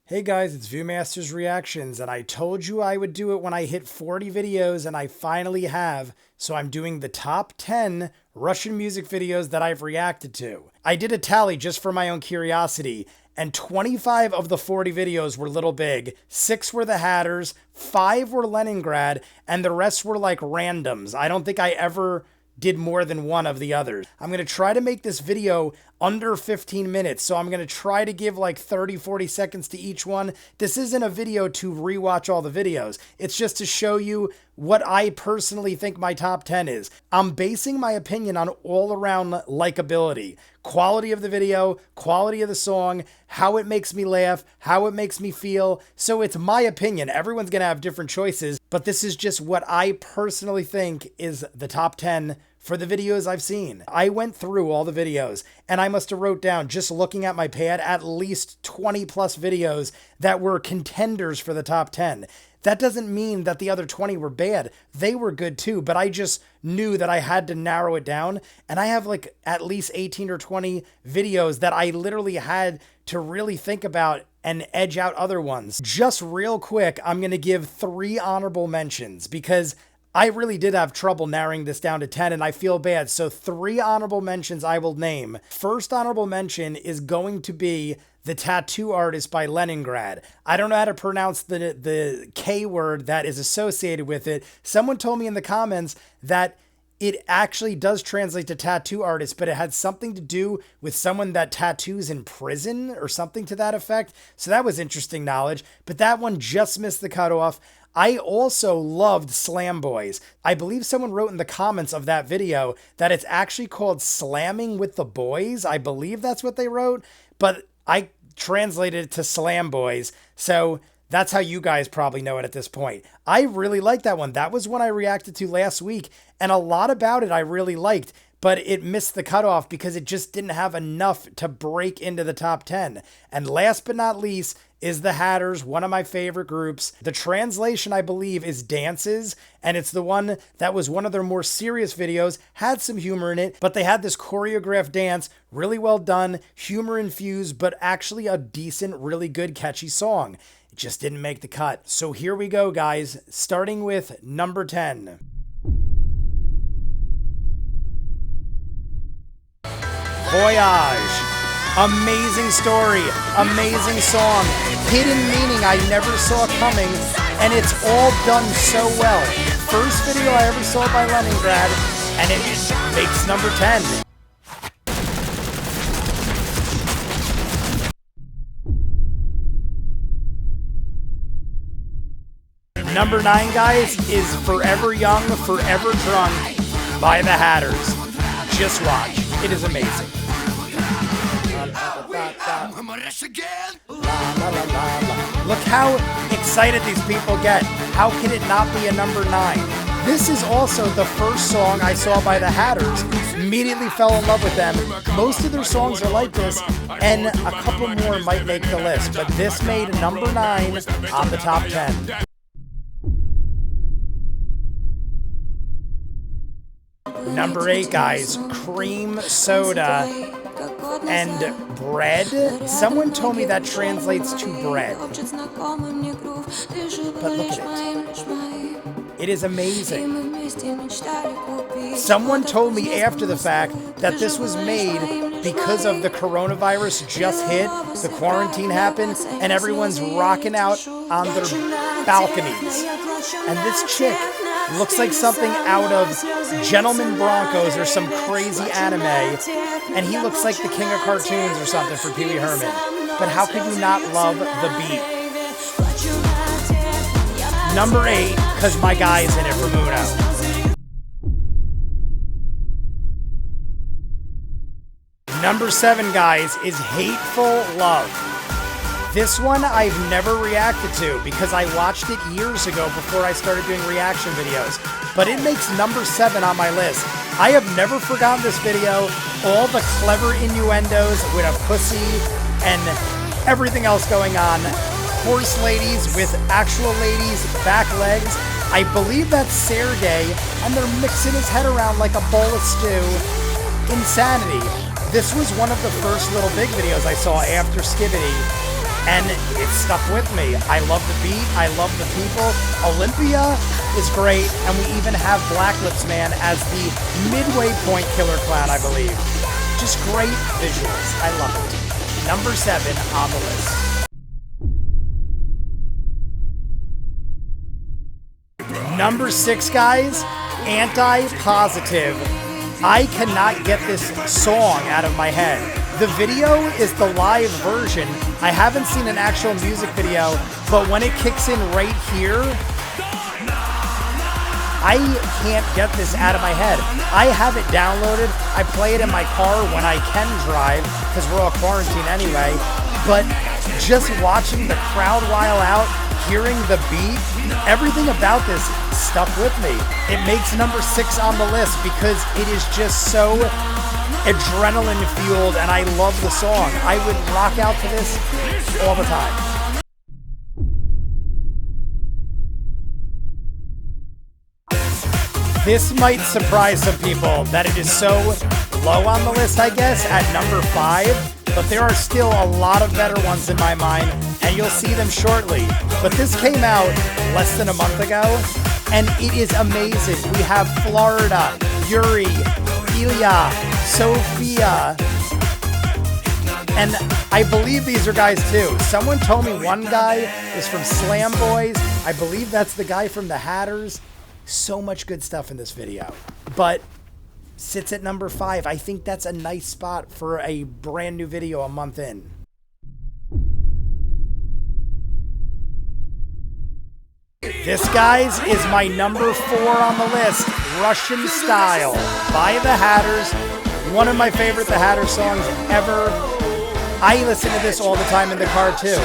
Hey guys, it's ViewMasters Reactions, and I told you I would do it when I hit 40 videos, and I finally have. So I'm doing the top 10 Russian music videos that I've reacted to. I did a tally just for my own curiosity, and 25 of the 40 videos were Little Big, 6 were The Hatters, 5 were Leningrad, and the rest were like randoms. I don't think I ever did more than one of the others. I'm going to try to make this video under 15 minutes, so I'm going to try to give like 30-40 seconds to each one. This isn't a video to rewatch all the videos. It's just to show you what I personally think my top 10 is. I'm basing my opinion on all around likability. Quality of the video, quality of the song, how it makes me laugh, how it makes me feel. So it's my opinion. Everyone's going to have different choices, but this is just what I personally think is the top 10 for the videos I've seen. I went through all the videos, and I must have wrote down, just looking at my pad, at least 20 plus videos that were contenders for the top 10. That doesn't mean that the other 20 were bad. They were good too, but I just knew that I had to narrow it down. And I have like at least 18 or 20 videos that I literally had to really think about and edge out other ones. Just real quick, I'm going to give 3 honorable mentions because I really did have trouble narrowing this down to 10, and I feel bad. So 3 honorable mentions I will name. First honorable mention is going to be The Tattoo Artist by Leningrad. I don't know how to pronounce the K word that is associated with it. Someone told me in the comments that it actually does translate to tattoo artist, but it had something to do with someone that tattoos in prison or something to that effect. So that was interesting knowledge, but that one just missed the cutoff. I also loved Slam Boys. I believe someone wrote in the comments of that video that it's actually called Slamming with the Boys. I believe that's what they wrote, but I translated it to Slam Boys. So that's how you guys probably know it at this point. I really liked that one. That was one I reacted to last week, and a lot about it I really liked, but it missed the cutoff because it just didn't have enough to break into the top 10. And last but not least is The Hatters, one of my favorite groups. The translation, I believe, is Dances, and it's the one that was one of their more serious videos, had some humor in it, but they had this choreographed dance, really well done, humor infused, but actually a decent, really good, catchy song. It just didn't make the cut. So here we go, guys, starting with number 10. Voyage. Amazing story, amazing song, hidden meaning I never saw coming, and it's all done so well. First video I ever saw by Leningrad, and it makes number 10. Number 9, guys, is Forever Young, Forever Drunk by The Hatters. Just watch, it is amazing. Look how excited these people get. How can it not be a number 9? This is also the first song I saw by The Hatters. Immediately fell in love with them. Most of their songs are like this, and a couple more might make the list, but this made number 9 on the top 10. Number 8, guys, Cream Soda and Bread. Someone told me that translates to bread. But look at it. It is amazing. Someone told me after the fact that this was made because of the coronavirus just hit, the quarantine happened, and everyone's rocking out on their balconies. And this chick looks like something out of Gentleman Broncos or some crazy anime, and he looks like the king of cartoons or something for Pee Wee Herman. But how could you not love the beat? Number 8, because my guy's in it for Muno. Number 7, guys, is Hateful Love. This one I've never reacted to because I watched it years ago before I started doing reaction videos, but it makes number 7 on my list. I have never forgotten this video, all the clever innuendos with a pussy and everything else going on. Horse ladies with actual ladies' back legs. I believe that's Sergey, and they're mixing his head around like a bowl of stew. Insanity. This was one of the first Little Big videos I saw after Skibbity. and it stuck with me. I love the beat, I love the people. Olympia is great, and we even have Black Lips Man as the midway point killer clown, I believe. Just great visuals. I love it. Number 7 on the list. Number 6, guys, AntiPositive. I cannot get this song out of my head. The video is the live version. I haven't seen an actual music video, but when it kicks in right here, I can't get this out of my head. I have it downloaded. I play it in my car when I can drive, because we're all quarantined anyway. But just watching the crowd while out, hearing the beat, everything about this stuck with me. It makes number 6 on the list because it is just so adrenaline fueled, and I love the song. I would rock out to this all the time. This might surprise some people that it is so low on the list, I guess, at number 5. But there are still a lot of better ones in my mind, and you'll see them shortly. But this came out less than a month ago, and it is amazing. We have Florida, Yuri, Ilya, Sofia, and I believe these are guys too. Someone told me one guy is from Slam Boys. I believe that's the guy from the Hatters. So much good stuff in this video. But sits at number 5. I think that's a nice spot for a brand new video a month in. This, guys, is my number 4 on the list. Russian Style by the Hatters. One of my favorite The Hatters songs ever. I listen to this all the time in the car too.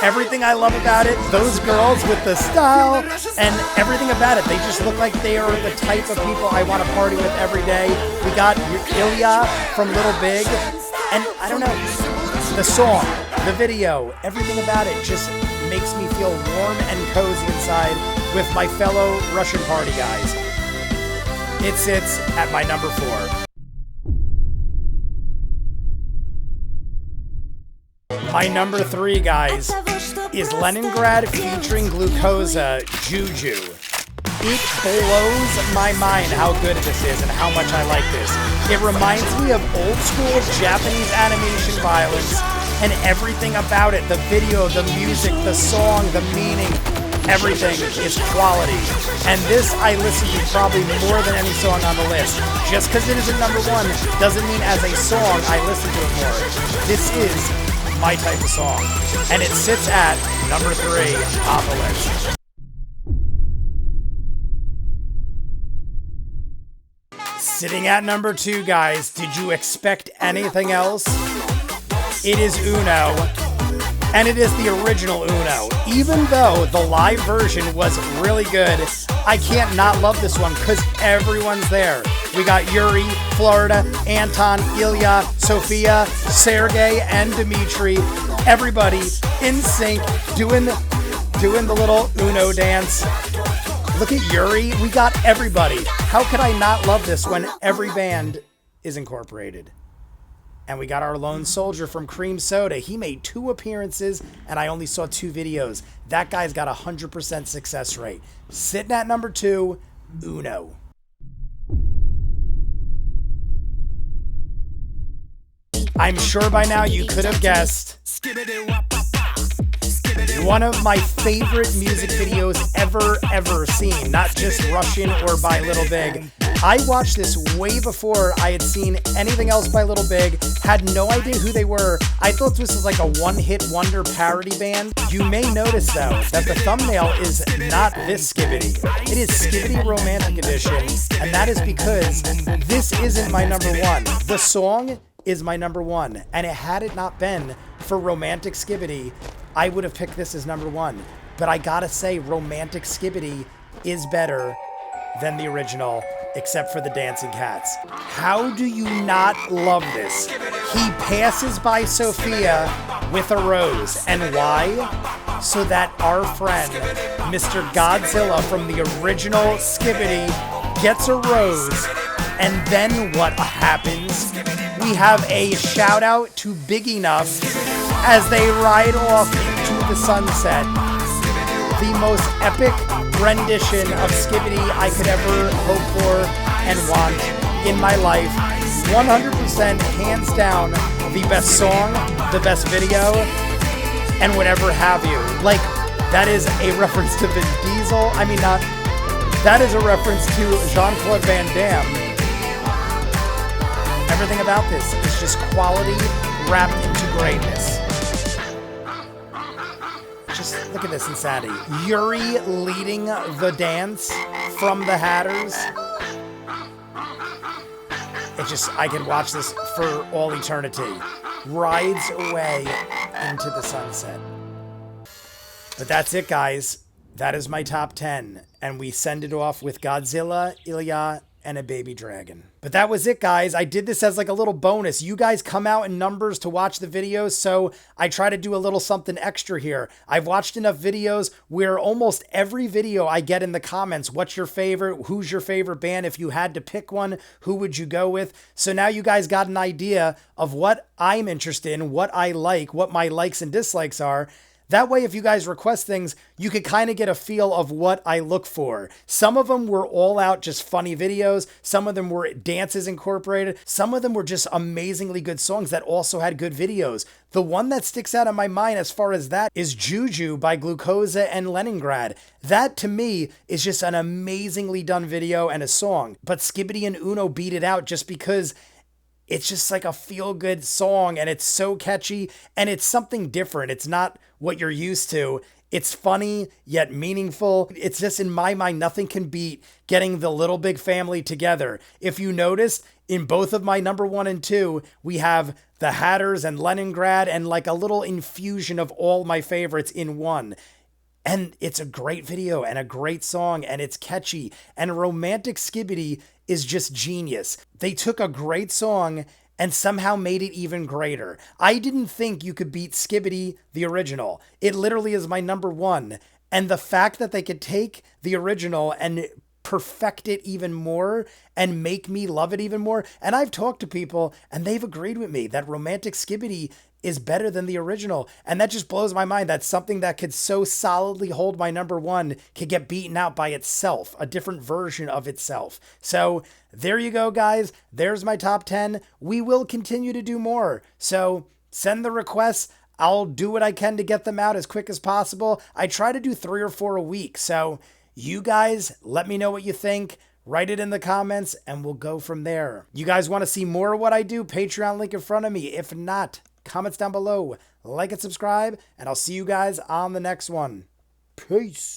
Everything I love about it, those girls with the style and everything about it, they just look like they are the type of people I want to party with every day. We got Ilya from Little Big, and I don't know, the song, the video, everything about it just makes me feel warm and cozy inside with my fellow Russian party guys. It sits at my number 4. My number 3, guys, is Leningrad featuring Glucosa, Juju. It blows my mind how good this is and how much I like this. It reminds me of old school Japanese animation violence, and everything about it, the video, the music, the song, the meaning, everything is quality. And this I listen to probably more than any song on the list. Just because it is at number 1 doesn't mean as a song I listen to it more. This is my type of song, and it sits at number 3 on the list. Sitting at number 2, guys, did you expect anything else? It is Uno, and it is the original Uno. Even though the live version was really good, I can't not love this one because everyone's there. We got Yuri, Florida, Anton, Ilya, Sofia, Sergey, and Dmitry. Everybody in sync, doing the little Uno dance. Look at Yuri. We got everybody. How could I not love this when every band is incorporated? And we got our lone soldier from Cream Soda. He made 2 appearances, and I only saw 2 videos. That guy's got a 100% success rate. Sitting at number 2, Uno. I'm sure by now you could have guessed. One of my favorite music videos ever seen. Not just Russian or by Little Big. I watched this way before I had seen anything else by Little Big. Had no idea who they were. I thought this was like a one-hit wonder parody band. You may notice, though, that the thumbnail is not this Skibbity. It is Skibbity Romantic Edition, and that is because this isn't my number 1. The song is my number 1, and had it not been for Romantic Skibbity, I would have picked this as number 1. But I gotta say, Romantic Skibbity is better than the original, except for the dancing cats. How do you not love this? He passes by Sofia with a rose. And why? So that our friend, Mr. Godzilla from the original Skibbity, gets a rose. And then what happens? We have a shout out to Big Enough as they ride off into the sunset. The most epic rendition of Skibbity I could ever hope for and want in my life. 100% hands down the best song, the best video, and whatever have you. Like, that is a reference to Vin Diesel. I mean, not... That is a reference to Jean-Claude Van Damme. Everything about this is just quality wrapped into greatness. Just look at this insanity. Yuri leading the dance from the Hatters. It just, I can watch this for all eternity. Rides away into the sunset. But that's it, guys. That is my top 10. And we send it off with Godzilla, Ilya, and a baby dragon. But that was it, guys. I did this as like a little bonus. You guys come out in numbers to watch the videos, so I try to do a little something extra here. I've watched enough videos where almost every video I get in the comments, what's your favorite? Who's your favorite band? If you had to pick one, who would you go with? So now you guys got an idea of what I'm interested in, what I like, what my likes and dislikes are. That way, if you guys request things, you could kind of get a feel of what I look for. Some of them were all out just funny videos. Some of them were dances incorporated. Some of them were just amazingly good songs that also had good videos. The one that sticks out in my mind as far as that is Juju by Glucosa and Leningrad. That, to me, is just an amazingly done video and a song. But Skibbity and Uno beat it out just because it's just like a feel-good song, and it's so catchy, and it's something different. It's not what you're used to. It's funny, yet meaningful. It's just, in my mind, nothing can beat getting the Little Big family together. If you noticed, in both of my number 1 and 2, we have the Hatters and Leningrad and like a little infusion of all my favorites in one. And it's a great video and a great song, and it's catchy. And Romantic Skibbity is just genius. They took a great song and somehow made it even greater. I didn't think you could beat Skibbity, the original. It literally is my number 1. And the fact that they could take the original and perfect it even more and make me love it even more. And I've talked to people and they've agreed with me that Romantic Skibbity is better than the original. And that just blows my mind. That's something that could so solidly hold my number 1 could get beaten out by itself, a different version of itself. So there you go, guys. There's my top 10. We will continue to do more. So send the requests. I'll do what I can to get them out as quick as possible. I try to do 3 or 4 a week. So you guys, let me know what you think. Write it in the comments and we'll go from there. You guys want to see more of what I do? Patreon link in front of me. If not, comments down below, like and subscribe, and I'll see you guys on the next one. Peace.